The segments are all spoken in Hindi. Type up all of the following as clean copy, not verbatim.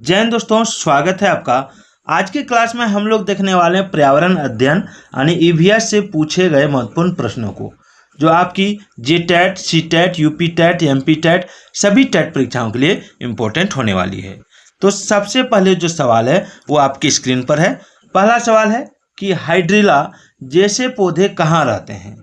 जय हिंद दोस्तों, स्वागत है आपका। आज की क्लास में हम लोग देखने वाले हैं पर्यावरण अध्ययन यानी ईवीएस से पूछे गए महत्वपूर्ण प्रश्नों को, जो आपकी J TET, C TET, UP TET, MP TET सभी टेट परीक्षाओं के लिए इम्पोर्टेंट होने वाली है। तो सबसे पहले जो सवाल है वो आपकी स्क्रीन पर है। पहला सवाल है कि हाइड्रिला जैसे पौधे कहाँ रहते हैं।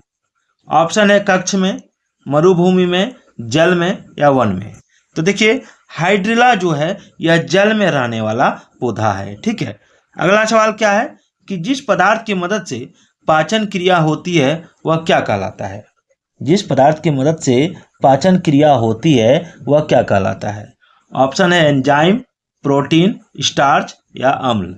ऑप्शन है कक्ष में, मरुभूमि में, जल में या वन में। तो देखिए, हाइड्रिला जो है यह जल में रहने वाला पौधा है। ठीक है। अगला सवाल क्या है कि जिस पदार्थ की मदद से पाचन क्रिया होती है वह क्या कहलाता है। जिस पदार्थ की मदद से पाचन क्रिया होती है वह क्या कहलाता है। ऑप्शन है एंजाइम, प्रोटीन, स्टार्च या अम्ल।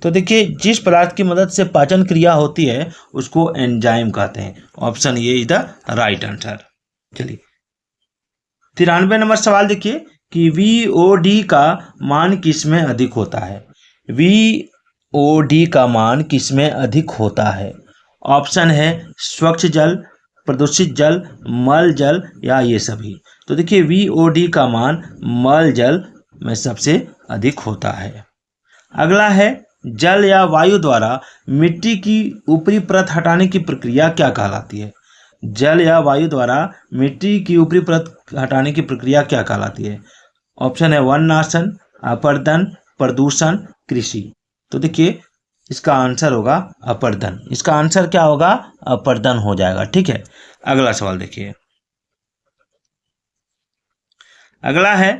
तो देखिए, जिस पदार्थ की मदद से पाचन क्रिया होती है उसको एंजाइम कहते हैं। ऑप्शन ये इज द राइट आंसर। चलिए 93 नंबर सवाल देखिए कि VOD का मान किस में अधिक होता है। VOD का मान किस में अधिक होता है। ऑप्शन है स्वच्छ जल, प्रदूषित जल, मल जल या ये सभी। तो देखिए, VOD का मान मल जल में सबसे अधिक होता है। अगला है जल या वायु द्वारा मिट्टी की ऊपरी परत हटाने की प्रक्रिया क्या कहलाती है। जल या वायु द्वारा मिट्टी की ऊपरी परत हटाने की प्रक्रिया क्या कहलाती है। ऑप्शन है वननाशन, अपर्दन, प्रदूषण, कृषि। तो देखिए, इसका आंसर होगा अपर्दन। इसका आंसर क्या होगा, अपर्दन हो जाएगा। ठीक है। अगला सवाल देखिए। अगला है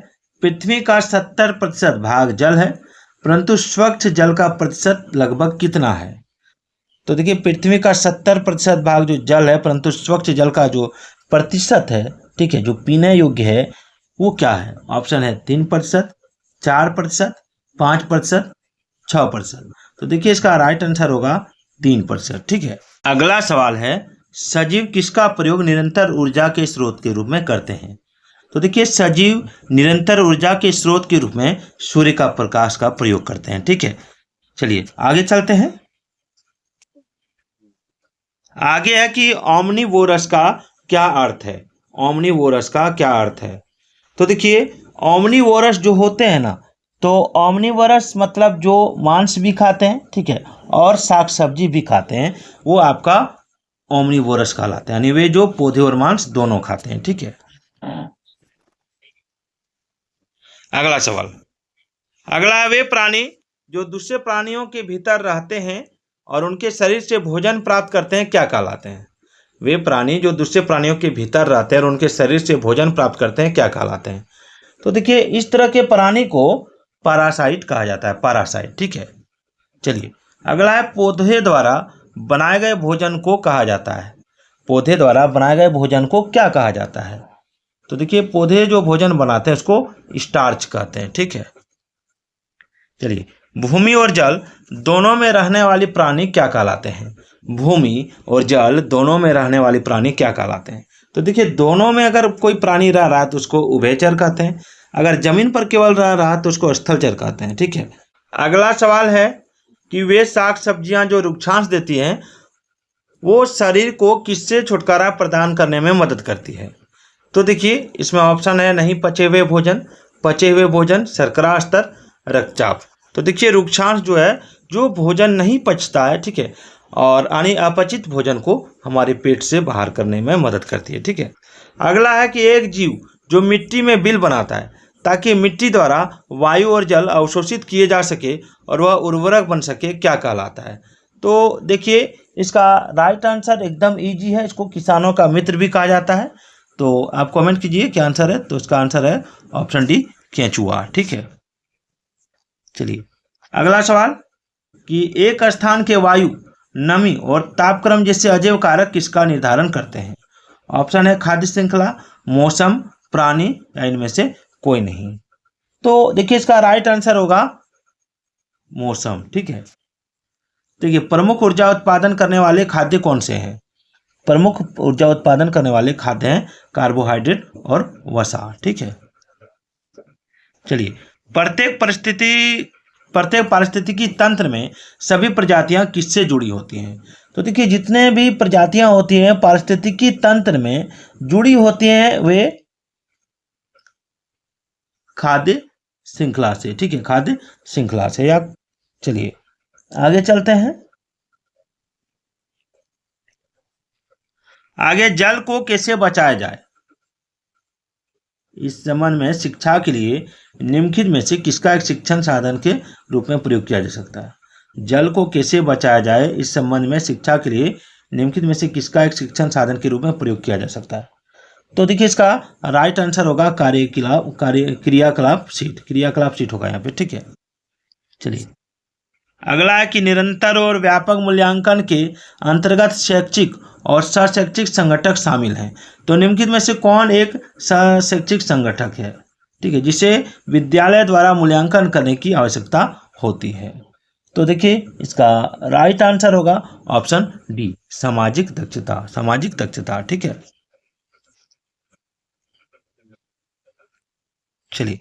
पृथ्वी का 70% भाग जल है, परंतु स्वच्छ जल का प्रतिशत लगभग कितना है। तो देखिए, पृथ्वी का 70% भाग जो जल है, परंतु स्वच्छ जल का जो प्रतिशत है, ठीक है, जो पीने योग्य है वो क्या है। ऑप्शन है 3%, 4%, 5%, 6%। तो देखिए, इसका राइट आंसर होगा 3%। ठीक है। अगला सवाल है सजीव किसका प्रयोग निरंतर ऊर्जा के स्रोत के रूप में करते हैं। तो देखिए, सजीव निरंतर ऊर्जा के स्रोत के रूप में सूर्य का प्रकाश का प्रयोग करते हैं। ठीक है। चलिए आगे चलते हैं। आगे है कि ओमनीवोरस का क्या अर्थ है। ओमनीवोरस का क्या अर्थ है। तो देखिए, ओमनीवोरस जो होते हैं ना, तो ओमनीवोरस मतलब जो मांस भी खाते हैं, ठीक है, और साग सब्जी भी खाते हैं, वो आपका ओमनीवोरस कहलाते हैं। यानी वे जो पौधे और मांस दोनों खाते हैं। ठीक है। अगला सवाल। अगला है वे प्राणी जो दूसरे प्राणियों के भीतर रहते हैं और उनके शरीर से भोजन प्राप्त करते हैं क्या कहलाते हैं। वे प्राणी जो दूसरे प्राणियों के भीतर रहते हैं और उनके शरीर से भोजन प्राप्त करते हैं क्या कहलाते हैं। तो देखिए, इस तरह के प्राणी को पैरासाइट कहा जाता है। पैरासाइट। ठीक है। चलिए अगला है पौधे द्वारा बनाए गए भोजन को कहा जाता है। पौधे द्वारा बनाए गए भोजन को क्या कहा जाता है। तो देखिए, पौधे जो भोजन बनाते हैं उसको स्टार्च कहते हैं। ठीक है। चलिए, भूमि और जल दोनों में रहने वाली प्राणी क्या कहलाते हैं। भूमि और जल दोनों में रहने वाली प्राणी क्या कहलाते हैं। तो देखिए, दोनों में अगर कोई प्राणी रह रहा है तो उसको उभयचर कहते हैं। अगर जमीन पर केवल रह रहा है तो उसको स्थलचर कहते हैं। ठीक है। अगला सवाल है कि वे साग सब्जियां जो रुक्षांश देती हैं वो शरीर को किससे छुटकारा प्रदान करने में मदद करती है। तो देखिए, इसमें ऑप्शन है नहीं पचे हुए भोजन, पचे हुए भोजन, शर्करा स्तर, रक्तचाप। तो देखिए, रुक्षांश जो है, जो भोजन नहीं पचता है, ठीक है, और यानी अपचित भोजन को हमारे पेट से बाहर करने में मदद करती है। ठीक है। अगला है कि एक जीव जो मिट्टी में बिल बनाता है ताकि मिट्टी द्वारा वायु और जल अवशोषित किए जा सके और वह उर्वरक बन सके क्या कहलाता है। तो देखिए, इसका राइट आंसर एकदम ईजी है। इसको किसानों का मित्र भी कहा जाता है। तो आप कमेंट कीजिए क्या आंसर है। तो इसका आंसर है ऑप्शन डी, केंचुआ। ठीक है। चलिए अगला सवाल कि एक स्थान के वायु, नमी और तापक्रम जैसे अजैव कारक किसका निर्धारण करते हैं। ऑप्शन है खाद्य श्रृंखला, मौसम, प्राणी या इनमें से कोई नहीं। तो देखिए, इसका राइट आंसर होगा मौसम। ठीक है। देखिए, प्रमुख ऊर्जा उत्पादन करने वाले खाद्य कौन से हैं। प्रमुख ऊर्जा उत्पादन करने वाले खाद्य हैं कार्बोहाइड्रेट और वसा। ठीक है। चलिए, प्रत्येक पारिस्थितिकी तंत्र में सभी प्रजातियां किससे जुड़ी होती हैं। तो देखिए, जितने भी प्रजातियां होती हैं पारिस्थितिकी तंत्र में जुड़ी होती हैं वे खाद्य श्रृंखला से, ठीक है, खाद्य श्रृंखला से। या चलिए आगे चलते हैं। आगे जल को कैसे बचाया जाए, इस संबंध में शिक्षा के लिए निम्नलिखित में से किसका एक शिक्षण साधन के रूप में प्रयोग किया जा सकता है। जल को कैसे बचाया जाए, इस संबंध में शिक्षा के लिए निम्नलिखित में से किसका एक शिक्षण साधन के रूप में प्रयोग किया जा सकता है। तो देखिए इसका राइट आंसर होगा क्रियाकलाप शीट होगा यहाँ पे, ठीक है। चलिए अगला है कि निरंतर और व्यापक मूल्यांकन के अंतर्गत शैक्षिक और सहशैक्षिक संगठक शामिल हैं। तो निम्नलिखित में से कौन एक सहशैक्षिक संगठक है, ठीक है, जिसे विद्यालय द्वारा मूल्यांकन करने की आवश्यकता होती है। तो देखिए इसका राइट आंसर होगा ऑप्शन डी, सामाजिक दक्षता, ठीक है। चलिए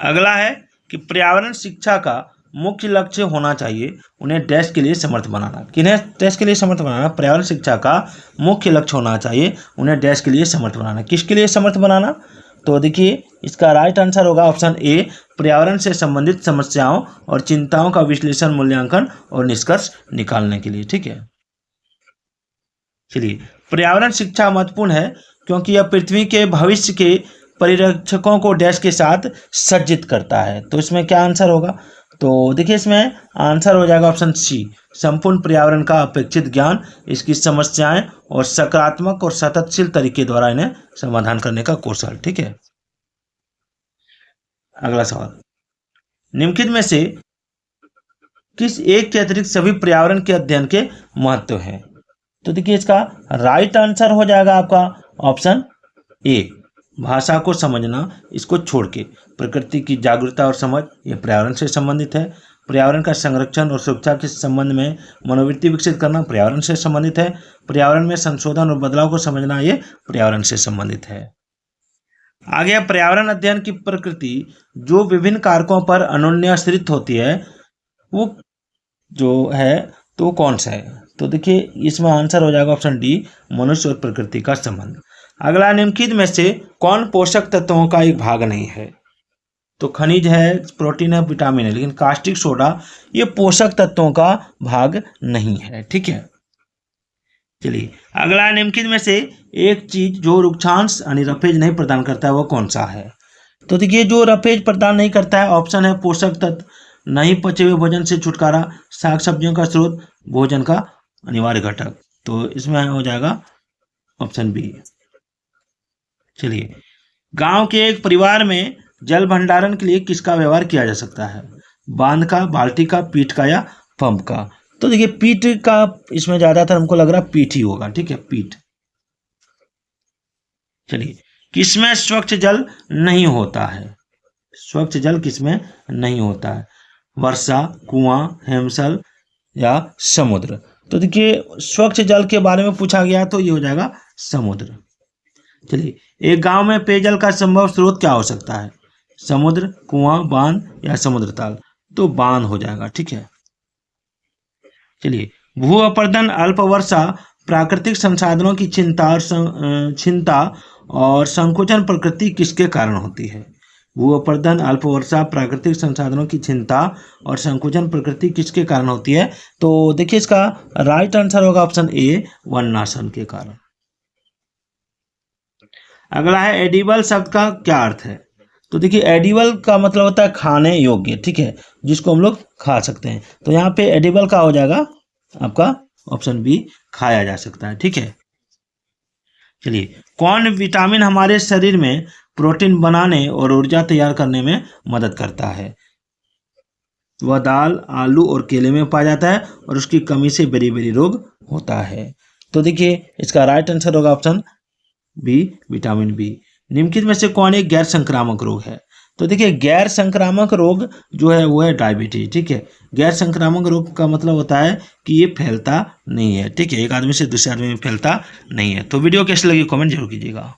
अगला है कि पर्यावरण शिक्षा का मुख्य लक्ष्य होना चाहिए उन्हें डैश के लिए समर्थ बनाना। किन्हें डैश के लिए समर्थ बनाना, पर्यावरण शिक्षा का मुख्य लक्ष्य होना चाहिए उन्हें डैश के लिए समर्थ बनाना। किसके लिए समर्थ बनाना, तो देखिए इसका राइट आंसर होगा ऑप्शन ए, पर्यावरण से संबंधित समस्याओं और चिंताओं का विश्लेषण, मूल्यांकन और निष्कर्ष निकालने के लिए, ठीक है। चलिए पर्यावरण शिक्षा महत्वपूर्ण है क्योंकि यह पृथ्वी के भविष्य के परिरक्षकों को डैश के साथ सज्जित करता है। तो इसमें क्या आंसर होगा, तो देखिए इसमें आंसर हो जाएगा ऑप्शन सी, संपूर्ण पर्यावरण का अपेक्षित ज्ञान, इसकी समस्याएं और सकारात्मक और सततशील तरीके द्वारा इन्हें समाधान करने का कौशल, ठीक है। अगला सवाल, निम्नलिखित में से किस एक के अतिरिक्त सभी पर्यावरण के अध्ययन के महत्व हैं। तो देखिए इसका राइट आंसर हो जाएगा आपका ऑप्शन ए, भाषा को समझना, इसको छोड़ के प्रकृति की जागरूकता और समझ, ये पर्यावरण से संबंधित है। पर्यावरण का संरक्षण और सुरक्षा के संबंध में मनोवृत्ति विकसित करना पर्यावरण से संबंधित है। पर्यावरण में संशोधन और बदलाव को समझना, ये पर्यावरण से संबंधित है। आगे पर्यावरण अध्ययन की प्रकृति जो विभिन्न कारकों पर अन्योन्याश्रित होती है, वो जो है तो कौन सा है। तो देखिए इसमें आंसर हो जाएगा ऑप्शन डी, मनुष्य और प्रकृति का संबंध। अगला, निम्नलिखित में से कौन पोषक तत्वों का एक भाग नहीं है। तो खनिज है, प्रोटीन है, विटामिन है, लेकिन कास्टिक सोडा ये पोषक तत्वों का भाग नहीं है, ठीक है। चलिए अगला, निम्नलिखित में से एक चीज जो रुक्षांश यानी रफेज नहीं प्रदान करता है वो कौन सा है। तो देखिए जो रफेज प्रदान नहीं करता है, ऑप्शन है पोषक तत्व, नहीं पचे हुए भोजन से छुटकारा, साग सब्जियों का स्रोत, भोजन का अनिवार्य घटक। तो इसमें हो जाएगा ऑप्शन बी। चलिए, गांव के एक परिवार में जल भंडारण के लिए किसका व्यवहार किया जा सकता है, बांध का, बाल्टी का, पीठ का या पंप का। तो देखिए पीठ का इसमें ज्यादातर हमको लग रहा है पीठ ही होगा, ठीक है, पीठ। चलिए, किसमें स्वच्छ जल नहीं होता है, स्वच्छ जल किसमें नहीं होता है, वर्षा, कुआं, हेमशल या समुद्र। तो देखिए स्वच्छ जल के बारे में पूछा गया तो ये हो जाएगा समुद्र। चलिए, एक गांव में पेयजल का संभव स्रोत क्या हो सकता है, समुद्र, कुआं, बांध या समुद्र ताल। तो बांध हो जाएगा, ठीक है। चलिए, भू अपर्दन, अल्प वर्षा, प्राकृतिक संसाधनों की चिंता और संकुचन प्रकृति किसके कारण होती है। भू अपर्दन, अल्प वर्षा, प्राकृतिक संसाधनों की चिंता और संकुचन प्रकृति किसके कारण होती है। तो देखिए इसका राइट आंसर होगा ऑप्शन ए, वननाशन के कारण। अगला है एडिबल शब्द का क्या अर्थ है। तो देखिए एडिबल का मतलब होता है खाने योग्य, ठीक है, जिसको हम लोग खा सकते हैं। तो यहाँ पे एडिबल का हो जाएगा आपका ऑप्शन बी, खाया जा सकता है, ठीक है। चलिए, कौन विटामिन हमारे शरीर में प्रोटीन बनाने और ऊर्जा तैयार करने में मदद करता है। वह दाल, आलू और केले में पाया जाता है और उसकी कमी से बेरी रोग होता है। तो देखिए इसका राइट आंसर होगा ऑप्शन बी, विटामिन बी। निम्नलिखित में से कौन एक गैर संक्रामक रोग है। तो देखिए गैर संक्रामक रोग जो है वो है डायबिटीज, ठीक है। गैर संक्रामक रोग का मतलब होता है कि ये फैलता नहीं है, ठीक है, एक आदमी से दूसरे आदमी में फैलता नहीं है। तो वीडियो कैसी लगी कमेंट जरूर कीजिएगा।